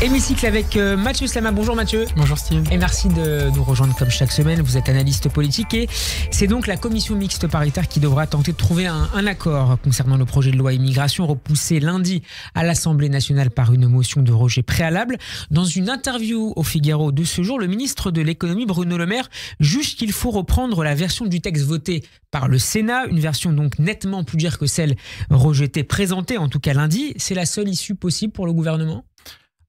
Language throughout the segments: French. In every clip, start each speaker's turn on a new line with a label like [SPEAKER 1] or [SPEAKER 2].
[SPEAKER 1] Hémicycle avec Mathieu Slama. Bonjour Mathieu.
[SPEAKER 2] Bonjour Steve.
[SPEAKER 1] Et merci de nous rejoindre comme chaque semaine. Vous êtes analyste politique et c'est donc la commission mixte paritaire qui devra tenter de trouver un accord concernant le projet de loi immigration repoussé lundi à l'Assemblée nationale par une motion de rejet préalable. Dans une interview au Figaro de ce jour, le ministre de l'économie Bruno Le Maire juge qu'il faut reprendre la version du texte voté par le Sénat, une version donc nettement plus dure que celle rejetée, présentée en tout cas lundi. C'est la seule issue possible pour le gouvernement ?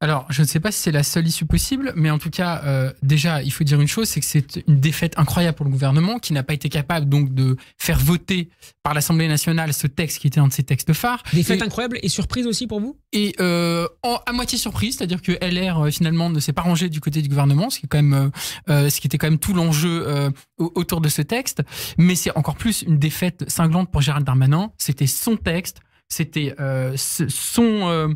[SPEAKER 2] Alors, je ne sais pas si c'est la seule issue possible, mais en tout cas, déjà, il faut dire une chose, c'est que c'est une défaite incroyable pour le gouvernement qui n'a pas été capable donc de faire voter par l'Assemblée nationale ce texte qui était un de ses textes phares.
[SPEAKER 1] Défaite incroyable et surprise aussi pour vous ?
[SPEAKER 2] Et à moitié surprise, c'est-à-dire que LR finalement ne s'est pas rangé du côté du gouvernement, ce qui était quand même tout l'enjeu autour de ce texte. Mais c'est encore plus une défaite cinglante pour Gérald Darmanin. C'était son texte. C'était son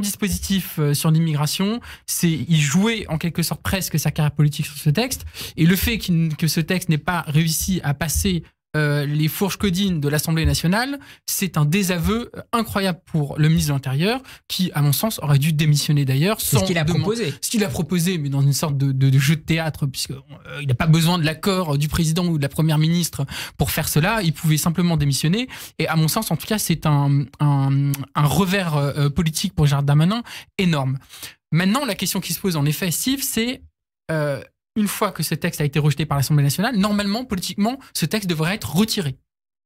[SPEAKER 2] dispositif sur l'immigration. Il jouait en quelque sorte presque sa carrière politique sur ce texte. Et le fait que ce texte n'ait pas réussi à passer les fourches codines de l'Assemblée nationale, c'est un désaveu incroyable pour le ministre de l'Intérieur qui, à mon sens, aurait dû démissionner d'ailleurs.
[SPEAKER 1] C'est ce qu'il a proposé.
[SPEAKER 2] Ce qu'il a proposé, mais dans une sorte de jeu de théâtre, puisqu'il n'a pas besoin de l'accord du président ou de la première ministre pour faire cela. Il pouvait simplement démissionner. Et à mon sens, en tout cas, c'est un revers politique pour Gérald Darmanin énorme. Maintenant, la question qui se pose, en effet, Steve, c'est... une fois que ce texte a été rejeté par l'Assemblée nationale, normalement, politiquement, ce texte devrait être retiré.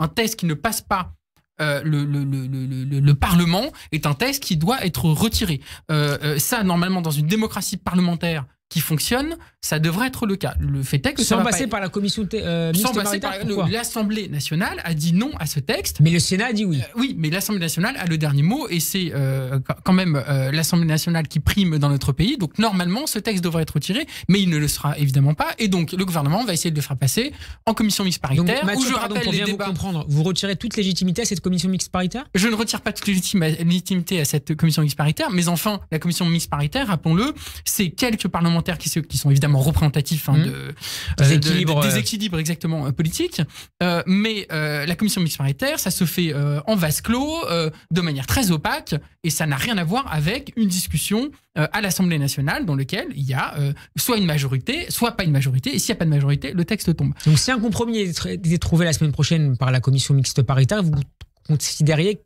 [SPEAKER 2] Un texte qui ne passe pas le Parlement est un texte qui doit être retiré. Ça, normalement, dans une démocratie parlementaire qui fonctionne, ça devrait être le cas. Le fait est que
[SPEAKER 1] sans passer par la commission mixte paritaire.
[SPEAKER 2] L'Assemblée nationale a dit non à ce texte.
[SPEAKER 1] Mais le Sénat a dit oui.
[SPEAKER 2] Oui, mais l'Assemblée nationale a le dernier mot et c'est quand même l'Assemblée nationale qui prime dans notre pays. Donc normalement, ce texte devrait être retiré, mais il ne le sera évidemment pas. Et donc le gouvernement va essayer de le faire passer en commission mixte paritaire.
[SPEAKER 1] Donc, Mathieu,
[SPEAKER 2] où je rappelle
[SPEAKER 1] pour
[SPEAKER 2] les
[SPEAKER 1] bien
[SPEAKER 2] débats.
[SPEAKER 1] Vous comprendre, vous retirez toute légitimité à cette commission mixte paritaire ?
[SPEAKER 2] Je ne retire pas toute légitimité à cette commission mixte paritaire, mais enfin, la commission mixte paritaire, rappelons-le, c'est quelques parlementaires qui sont évidemment représentatifs des équilibres exactement politiques. Mais la commission mixte paritaire, ça se fait en vase clos, de manière très opaque, et ça n'a rien à voir avec une discussion à l'Assemblée nationale dans laquelle il y a soit une majorité, soit pas une majorité, et s'il n'y a pas de majorité, le texte tombe.
[SPEAKER 1] Donc si un compromis est trouvé la semaine prochaine par la commission mixte paritaire, vous considériez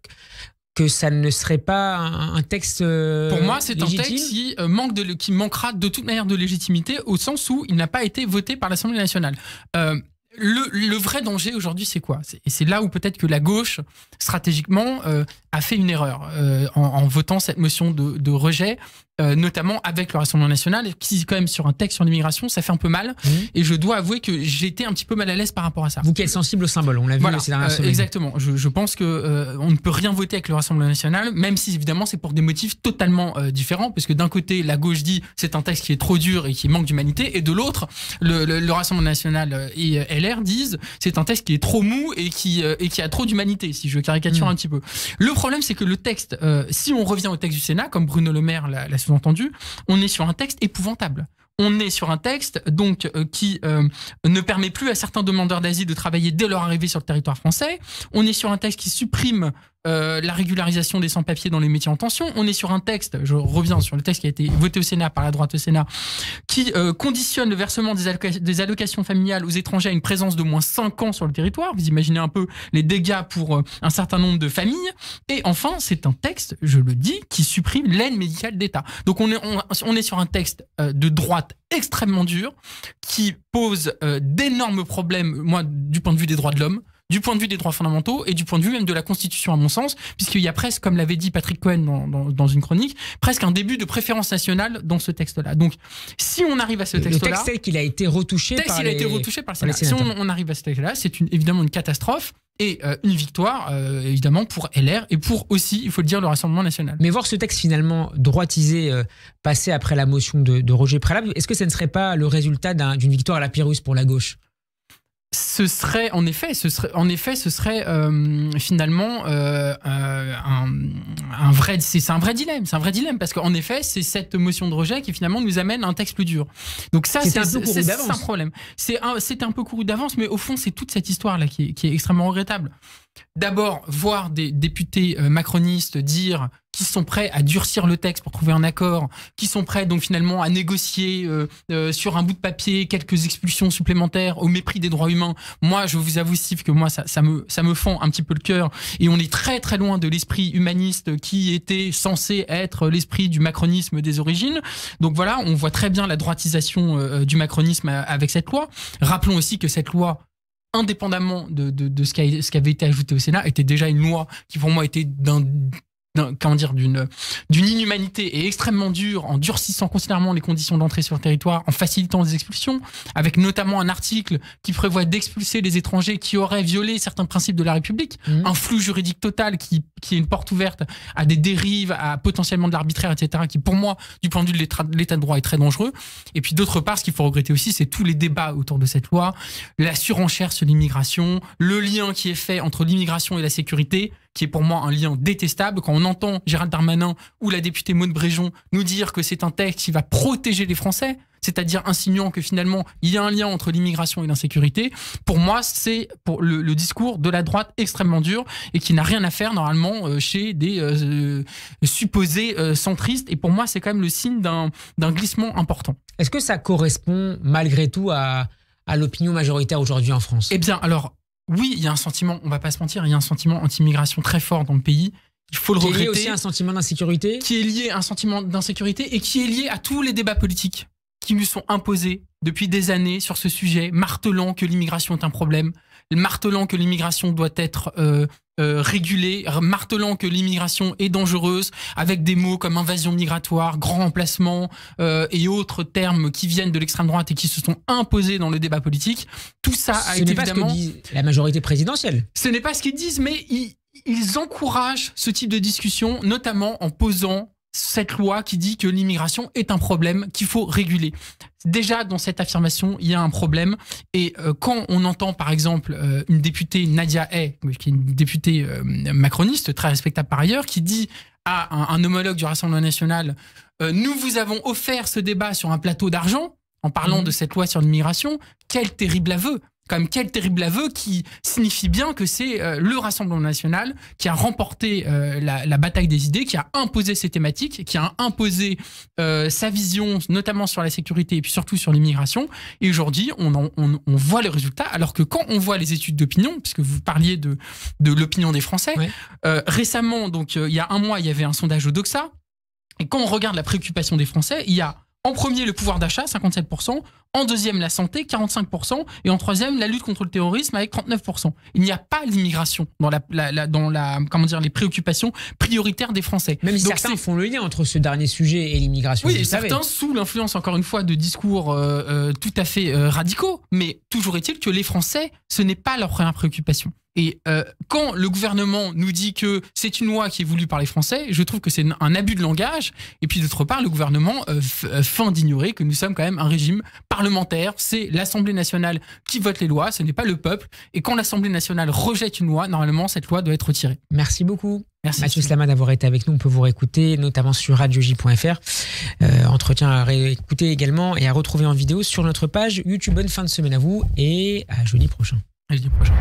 [SPEAKER 1] que ça ne serait pas un texte
[SPEAKER 2] pour moi, c'est
[SPEAKER 1] légitime.
[SPEAKER 2] Un texte qui manquera de toute manière de légitimité au sens où il n'a pas été voté par l'Assemblée nationale. Le vrai danger aujourd'hui, c'est quoi ? Et c'est là où peut-être que la gauche, stratégiquement, a fait une erreur en votant cette motion de rejet, notamment avec le Rassemblement national, qui quand même sur un texte sur l'immigration, ça fait un peu mal. Et je dois avouer que j'ai été un petit peu mal à l'aise par rapport à ça.
[SPEAKER 1] Vous qui êtes sensible au symbole, on l'a vu ces dernières semaines.
[SPEAKER 2] Exactement. Je pense que on ne peut rien voter avec le Rassemblement national, même si évidemment c'est pour des motifs totalement différents, parce que d'un côté la gauche dit c'est un texte qui est trop dur et qui manque d'humanité, et de l'autre le Rassemblement national et LR disent c'est un texte qui est trop mou et qui a trop d'humanité, si je caricature un petit peu. Le problème, c'est que le texte, si on revient au texte du Sénat, comme Bruno Le Maire l'a sous-entendu, on est sur un texte épouvantable. On est sur un texte donc qui ne permet plus à certains demandeurs d'asile de travailler dès leur arrivée sur le territoire français. On est sur un texte qui supprime la régularisation des sans-papiers dans les métiers en tension. On est sur un texte, je reviens sur le texte qui a été voté au Sénat par la droite au Sénat, qui conditionne le versement des allocations familiales aux étrangers à une présence de moins 5 ans sur le territoire. Vous imaginez un peu les dégâts pour un certain nombre de familles. Et enfin, c'est un texte, je le dis, qui supprime l'aide médicale d'État. Donc on est sur un texte de droite extrêmement dur, qui pose d'énormes problèmes, moi, du point de vue des droits de l'homme, du point de vue des droits fondamentaux et du point de vue même de la Constitution, à mon sens, puisqu'il y a presque, comme l'avait dit Patrick Cohen dans une chronique, presque un début de préférence nationale dans ce texte-là. Donc, si on arrive à ce texte-là...
[SPEAKER 1] Le texte tel qu'il a été retouché par le
[SPEAKER 2] Sénat. Si on arrive à ce texte-là, c'est évidemment une catastrophe et une victoire, évidemment, pour LR et pour aussi, il faut le dire, le Rassemblement national.
[SPEAKER 1] Mais voir ce texte finalement droitisé passer après la motion de rejet préalable, est-ce que ça ne serait pas le résultat d'une victoire à la Pyrrhus pour la gauche ?
[SPEAKER 2] Ce serait finalement un vrai dilemme parce qu'en effet c'est cette motion de rejet qui finalement nous amène à un texte plus dur. Donc ça c'est un problème. C'était un peu couru d'avance, mais au fond c'est toute cette histoire là qui est extrêmement regrettable. d'abord voir des députés macronistes dire qu'ils sont prêts à durcir le texte pour trouver un accord, qui sont prêts donc finalement à négocier sur un bout de papier quelques expulsions supplémentaires au mépris des droits humains. Moi, je vous avoue, Steve, que moi, ça me fend un petit peu le cœur. Et on est très très loin de l'esprit humaniste qui était censé être l'esprit du macronisme des origines. Donc voilà, on voit très bien la droitisation du macronisme avec cette loi. Rappelons aussi que cette loi, indépendamment de ce qui avait été ajouté au Sénat, était déjà une loi qui pour moi était d'une inhumanité et extrêmement dure, en durcissant considérablement les conditions d'entrée sur le territoire, en facilitant les expulsions, avec notamment un article qui prévoit d'expulser les étrangers qui auraient violé certains principes de la République, un flou juridique total qui est une porte ouverte à des dérives, à potentiellement de l'arbitraire, etc., qui pour moi, du point de vue de l'état de droit, est très dangereux. Et puis d'autre part, ce qu'il faut regretter aussi, c'est tous les débats autour de cette loi, la surenchère sur l'immigration, le lien qui est fait entre l'immigration et la sécurité, qui est pour moi un lien détestable. Quand on entend Gérald Darmanin ou la députée Maude Bréjon nous dire que c'est un texte qui va protéger les Français, c'est-à-dire insinuant que finalement il y a un lien entre l'immigration et l'insécurité, pour moi c'est pour le discours de la droite extrêmement dur et qui n'a rien à faire normalement chez des supposés centristes. Et pour moi c'est quand même le signe d'un glissement important.
[SPEAKER 1] Est-ce que ça correspond malgré tout à l'opinion majoritaire aujourd'hui en France?
[SPEAKER 2] Eh bien alors, oui, il y a un sentiment, on va pas se mentir, il y a un sentiment anti-immigration très fort dans le pays. Il faut le regretter.
[SPEAKER 1] Qui est lié aussi à un sentiment d'insécurité.
[SPEAKER 2] Qui est lié à un sentiment d'insécurité et qui est lié à tous les débats politiques qui nous sont imposés depuis des années sur ce sujet, martelant que l'immigration est un problème, martelant que l'immigration doit être régulée, martelant que l'immigration est dangereuse, avec des mots comme invasion migratoire, grand remplacement et autres termes qui viennent de l'extrême droite et qui se sont imposés dans le débat politique. Tout ça a été évidemment...
[SPEAKER 1] Ce n'est pas ce que dit la majorité présidentielle.
[SPEAKER 2] Ce n'est pas ce qu'ils disent, mais ils encouragent ce type de discussion, notamment en posant cette loi qui dit que l'immigration est un problème qu'il faut réguler. Déjà, dans cette affirmation, il y a un problème. Et quand on entend, par exemple, une députée, Nadia Hay, qui est une députée macroniste, très respectable par ailleurs, qui dit à un homologue du Rassemblement national « Nous vous avons offert ce débat sur un plateau d'argent », en parlant de cette loi sur l'immigration, quel terrible aveu! Quand même, quel terrible aveu qui signifie bien que c'est le Rassemblement national qui a remporté la bataille des idées, qui a imposé ses thématiques, qui a imposé sa vision, notamment sur la sécurité et puis surtout sur l'immigration. Et aujourd'hui, on voit les résultats, alors que quand on voit les études d'opinion, puisque vous parliez de l'opinion des Français, oui. Récemment, donc il y a un mois, il y avait un sondage au Doxa, et quand on regarde la préoccupation des Français, il y a en premier, le pouvoir d'achat, 57%. En deuxième, la santé, 45%. Et en troisième, la lutte contre le terrorisme avec 39%. Il n'y a pas l'immigration dans les préoccupations prioritaires des Français.
[SPEAKER 1] Même si certains font le lien entre ce dernier sujet et l'immigration.
[SPEAKER 2] Oui, et certains sous l'influence, encore une fois, de discours tout à fait radicaux. Mais toujours est-il que les Français, ce n'est pas leur première préoccupation. Et quand le gouvernement nous dit que c'est une loi qui est voulue par les Français, je trouve que c'est un abus de langage. Et puis d'autre part, le gouvernement feint d'ignorer que nous sommes quand même un régime parlementaire. C'est l'Assemblée nationale qui vote les lois, ce n'est pas le peuple. Et quand l'Assemblée nationale rejette une loi, normalement, cette loi doit être retirée.
[SPEAKER 1] Merci beaucoup.
[SPEAKER 2] Merci
[SPEAKER 1] Mathieu Slama d'avoir été avec nous. On peut vous réécouter, notamment sur radioj.fr. Entretien à réécouter également et à retrouver en vidéo sur notre page YouTube. Bonne fin de semaine à vous et à jeudi prochain.
[SPEAKER 2] À jeudi prochain.